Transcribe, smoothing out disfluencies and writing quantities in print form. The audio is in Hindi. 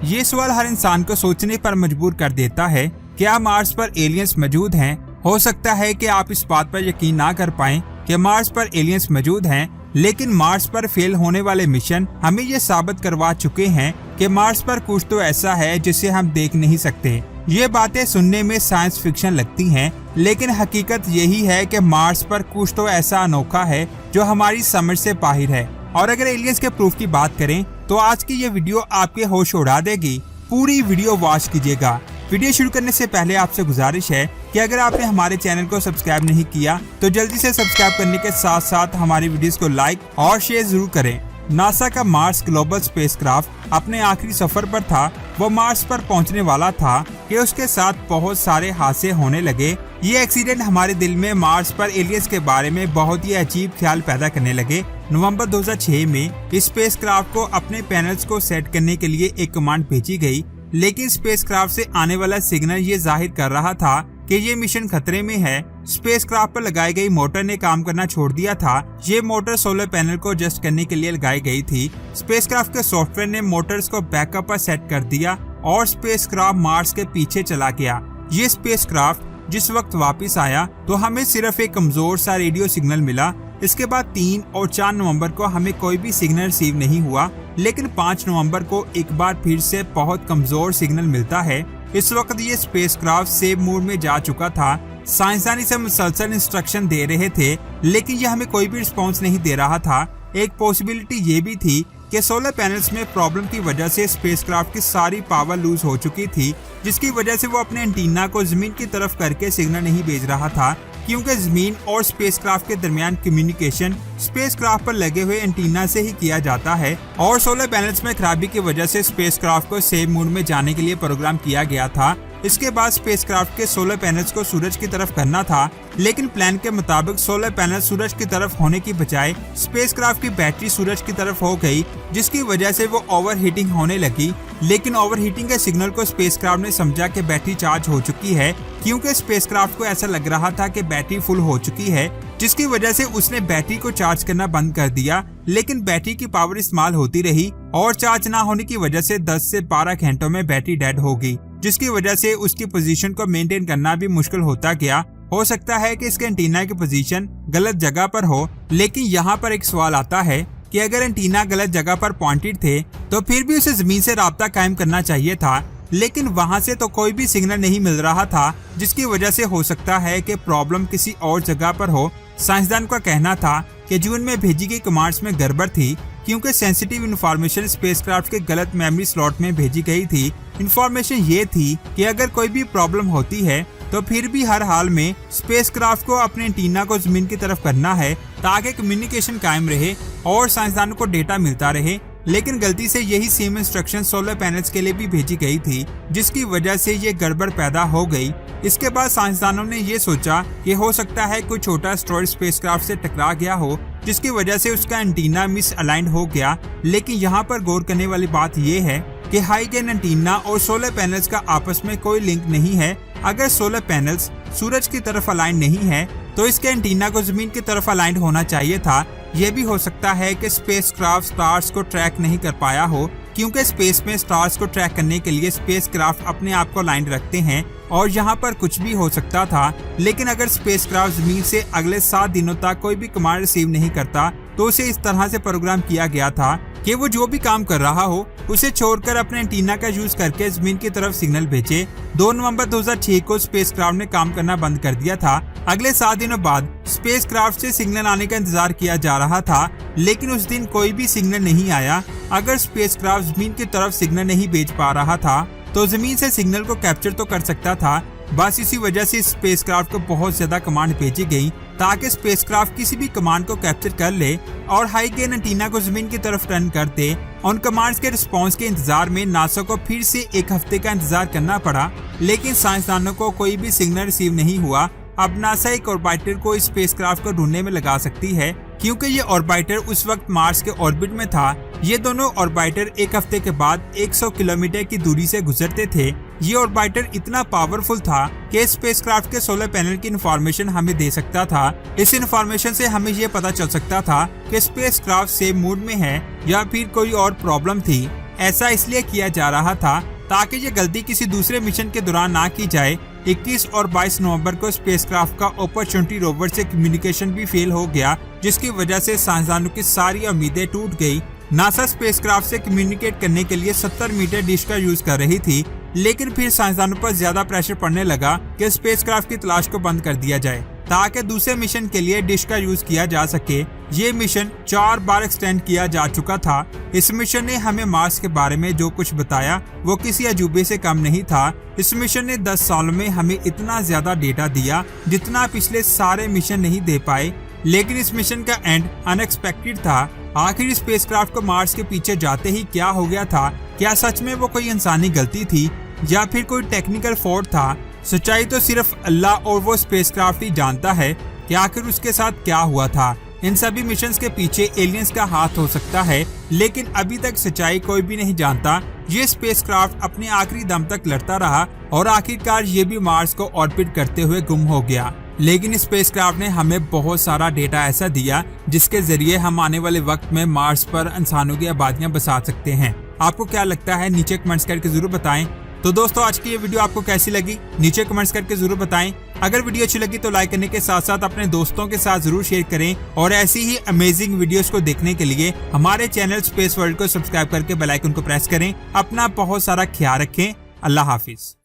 ये सवाल हर इंसान को सोचने पर मजबूर कर देता है, क्या मार्स पर एलियंस मौजूद हैं? हो सकता है कि आप इस बात पर यकीन ना कर पाएं कि मार्स पर एलियंस मौजूद हैं, लेकिन मार्स पर फेल होने वाले मिशन हमें ये साबित करवा चुके हैं कि मार्स पर कुछ तो ऐसा है जिसे हम देख नहीं सकते। ये बातें सुनने में साइंस फिक्शन लगती हैं, लेकिन हकीकत यही है कि मार्स पर कुछ तो ऐसा अनोखा है जो हमारी समझ से बाहर है। और अगर एलियंस के प्रूफ की बात करें तो आज की ये वीडियो आपके होश उड़ा देगी। पूरी वीडियो वॉच कीजिएगा। वीडियो शुरू करने से पहले आपसे गुजारिश है कि अगर आपने हमारे चैनल को सब्सक्राइब नहीं किया तो जल्दी से सब्सक्राइब करने के साथ साथ हमारी वीडियोस को लाइक और शेयर जरूर करें। नासा का मार्स ग्लोबल स्पेसक्राफ्ट अपने आखिरी सफर पर था। वो मार्स पर पहुंचने वाला था कि उसके साथ बहुत सारे हादसे होने लगे। ये एक्सीडेंट हमारे दिल में मार्स पर एलियंस के बारे में बहुत ही अजीब ख्याल पैदा करने लगे। नवंबर 2006 में इस स्पेसक्राफ्ट को अपने पैनल्स को सेट करने के लिए एक कमांड भेजी गई, लेकिन स्पेसक्राफ्ट से आने वाला सिग्नल ये जाहिर कर रहा था कि ये मिशन खतरे में है। स्पेसक्राफ्ट पर लगाई गई मोटर ने काम करना छोड़ दिया था। ये मोटर सोलर पैनल को एडजस्ट करने के लिए लगाई गई थी। स्पेसक्राफ्ट के सॉफ्टवेयर ने मोटर्स को बैकअप पर सेट कर दिया और स्पेसक्राफ्ट मार्स के पीछे चला गया। ये स्पेसक्राफ्ट जिस वक्त वापस आया तो हमें सिर्फ एक कमजोर सा रेडियो सिग्नल मिला। इसके बाद 3 और 4 नवंबर को हमें कोई भी सिग्नल रिसीव नहीं हुआ, लेकिन 5 नवंबर को एक बार फिर से बहुत कमजोर सिग्नल मिलता है। इस वक्त ये स्पेसक्राफ्ट सेव मोड में जा चुका था। साइंसदान इसे मुसलसल इंस्ट्रक्शन दे रहे थे, लेकिन यह हमें कोई भी रिस्पॉन्स नहीं दे रहा था। एक पॉसिबिलिटी ये भी थी कि सोलर पैनल्स में प्रॉब्लम की वजह से स्पेसक्राफ्ट की सारी पावर लूज हो चुकी थी, जिसकी वजह से वो अपने एंटीना को जमीन की तरफ करके सिग्नल नहीं भेज रहा था, क्योंकि जमीन और स्पेसक्राफ्ट के दरमियान कम्युनिकेशन स्पेसक्राफ्ट पर लगे हुए एंटीना से ही किया जाता है। और सोलर पैनल्स में खराबी की वजह से स्पेसक्राफ्ट को सेव मोड में जाने के लिए प्रोग्राम किया गया था। इसके बाद स्पेसक्राफ्ट के सोलर पैनल्स को सूरज की तरफ करना था, लेकिन प्लान के मुताबिक सोलर पैनल सूरज की तरफ होने की बजाय स्पेसक्राफ्ट की बैटरी सूरज की तरफ हो गई, जिसकी वजह से वो ओवरहीटिंग होने लगी। लेकिन ओवरहीटिंग के सिग्नल को स्पेसक्राफ्ट ने समझा कि बैटरी चार्ज हो चुकी है, क्योंकि स्पेसक्राफ्ट को ऐसा लग रहा था कि बैटरी फुल हो चुकी है, जिसकी वजह से उसने बैटरी को चार्ज करना बंद कर दिया। लेकिन बैटरी की पावर इस्तेमाल होती रही और चार्ज ना होने की वजह से 10 से 12 घंटों में बैटरी डेड हो गई, जिसकी वजह से उसकी पोजीशन को मेंटेन करना भी मुश्किल होता गया। हो सकता है कि इसके एंटीना की पोजीशन गलत जगह पर हो, लेकिन यहाँ पर एक सवाल आता है कि अगर एंटीना गलत जगह पर पॉइंटेड थे तो फिर भी उसे जमीन से राब्ता कायम करना चाहिए था, लेकिन वहाँ से तो कोई भी सिग्नल नहीं मिल रहा था, जिसकी वजह से हो सकता है कि प्रॉब्लम किसी और जगह पर हो। साइंसदान का कहना था कि जून में भेजी गई कमांड्स में गड़बड़ थी, क्योंकि सेंसिटिव इंफॉर्मेशन स्पेसक्राफ्ट के गलत मेमोरी स्लॉट में भेजी गई थी। इंफॉर्मेशन ये थी कि अगर कोई भी प्रॉब्लम होती है तो फिर भी हर हाल में स्पेसक्राफ्ट को अपने एंटीना को जमीन की तरफ करना है, ताकि कम्युनिकेशन कायम रहे और साइंसदानों को डेटा मिलता रहे। लेकिन गलती से यही सेम इंस्ट्रक्शन सोलर पैनल्स के लिए भी भेजी गई थी, जिसकी वजह से ये गड़बड़ पैदा हो गई। इसके बाद साइंसदानों ने ये सोचा कि हो सकता है कोई छोटा एस्टेरॉयड स्पेसक्राफ्ट से टकरा गया हो, जिसकी वजह से उसका एंटीना मिस अलाइंड हो गया। लेकिन यहाँ पर गौर करने वाली बात ये है कि हाई गेन एंटीना और सोलर पैनल्स का आपस में कोई लिंक नहीं है। अगर सोलर पैनल्स सूरज की तरफ अलाइन नहीं है तो इसके एंटीना को जमीन की तरफ अलाइन होना चाहिए था। यह भी हो सकता है कि स्पेसक्राफ्ट स्टार्स को ट्रैक नहीं कर पाया हो, क्योंकि स्पेस में स्टार्स को ट्रैक करने के लिए स्पेसक्राफ्ट अपने आप को अलाइन रखते हैं और यहाँ पर कुछ भी हो सकता था। लेकिन अगर स्पेसक्राफ्ट जमीन से अगले 7 दिनों तक कोई भी कमांड रिसीव नहीं करता तो उसे इस तरह से प्रोग्राम किया गया था कि वो जो भी काम कर रहा हो उसे छोड़कर अपने एंटीना का यूज करके जमीन की तरफ सिग्नल भेजे। 2 नवंबर 2006 को स्पेसक्राफ्ट ने काम करना बंद कर दिया था। अगले 7 दिनों बाद स्पेसक्राफ्ट से सिग्नल आने का इंतजार किया जा रहा था, लेकिन उस दिन कोई भी सिग्नल नहीं आया। अगर स्पेसक्राफ्ट जमीन की तरफ सिग्नल नहीं भेज पा रहा था तो जमीन से सिग्नल को कैप्चर तो कर सकता था। बस इसी वजह से स्पेसक्राफ्ट को बहुत ज्यादा कमांड भेजी गई ताकि स्पेसक्राफ्ट किसी भी कमांड को कैप्चर कर ले और हाई गेन एंटीना को जमीन की तरफ टर्न कर दे। उन कमांड्स के रिस्पांस के इंतजार में नासा को फिर से 1 हफ्ते का इंतजार करना पड़ा, लेकिन साइंसदानों को कोई भी सिग्नल रिसीव नहीं हुआ। अब नासा एक ऑर्बिटर को इस स्पेसक्राफ्ट को ढूंढने में लगा सकती है, क्योंकि ये ऑर्बिटर उस वक्त मार्स के ऑर्बिट में था। ये दोनों ऑर्बिटर 1 हफ्ते के बाद 100 किलोमीटर की दूरी से गुजरते थे। ये ऑर्बिटर इतना पावरफुल था कि स्पेसक्राफ्ट के सोलर पैनल की इंफॉर्मेशन हमें दे सकता था। इस इंफॉर्मेशन से हमें ये पता चल सकता था कि स्पेसक्राफ्ट सेफ मोड में है या फिर कोई और प्रॉब्लम थी। ऐसा इसलिए किया जा रहा था ताकि ये गलती किसी दूसरे मिशन के दौरान ना की जाए। 21 और 22 नवंबर को स्पेसक्राफ्ट का अपॉर्चुनिटी रोवर से कम्युनिकेशन भी फेल हो गया, जिसकी वजह से साइंसदानों की सारी उम्मीदें टूट गई। नासा स्पेसक्राफ्ट से कम्युनिकेट करने के लिए 70 मीटर डिश का यूज कर रही थी, लेकिन फिर साइंसदानों पर ज्यादा प्रेशर पड़ने लगा कि स्पेसक्राफ्ट की तलाश को बंद कर दिया जाए ताकि दूसरे मिशन के लिए डिश का यूज किया जा सके। ये मिशन 4 बार एक्सटेंड किया जा चुका था। इस मिशन ने हमें मार्स के बारे में जो कुछ बताया वो किसी अजूबे से कम नहीं था। इस मिशन ने 10 सालों में हमें इतना ज्यादा डेटा दिया जितना पिछले सारे मिशन नहीं दे पाए। लेकिन इस मिशन का एंड अनएक्सपेक्टेड था। आखिर स्पेसक्राफ्ट को मार्स के पीछे जाते ही क्या हो गया था? क्या सच में वो कोई इंसानी गलती थी या फिर कोई टेक्निकल फॉल्ट था? सच्चाई तो सिर्फ अल्लाह और वो स्पेसक्राफ्ट ही जानता है कि आखिर उसके साथ क्या हुआ था। इन सभी मिशंस के पीछे एलियंस का हाथ हो सकता है, लेकिन अभी तक सच्चाई कोई भी नहीं जानता। ये स्पेसक्राफ्ट अपने आखिरी दम तक लड़ता रहा और आखिरकार ये भी मार्स को ऑर्बिट करते हुए गुम हो गया। लेकिन स्पेसक्राफ्ट ने हमें बहुत सारा डेटा ऐसा दिया जिसके जरिए हम आने वाले वक्त में मार्स पर इंसानों की आबादियां बसा सकते हैं। आपको क्या लगता है? नीचे कमेंट्स करके जरूर बताएं। तो दोस्तों, आज की ये वीडियो आपको कैसी लगी? नीचे कमेंट्स करके जरूर बताएं। अगर वीडियो अच्छी लगी तो लाइक करने के साथ साथ अपने दोस्तों के साथ जरूर शेयर करें और ऐसी ही अमेजिंग वीडियोस को देखने के लिए हमारे चैनल स्पेस वर्ल्ड को सब्सक्राइब करके बेल आइकन को प्रेस करें। अपना बहुत सारा ख्याल रखें। अल्लाह हाफिज।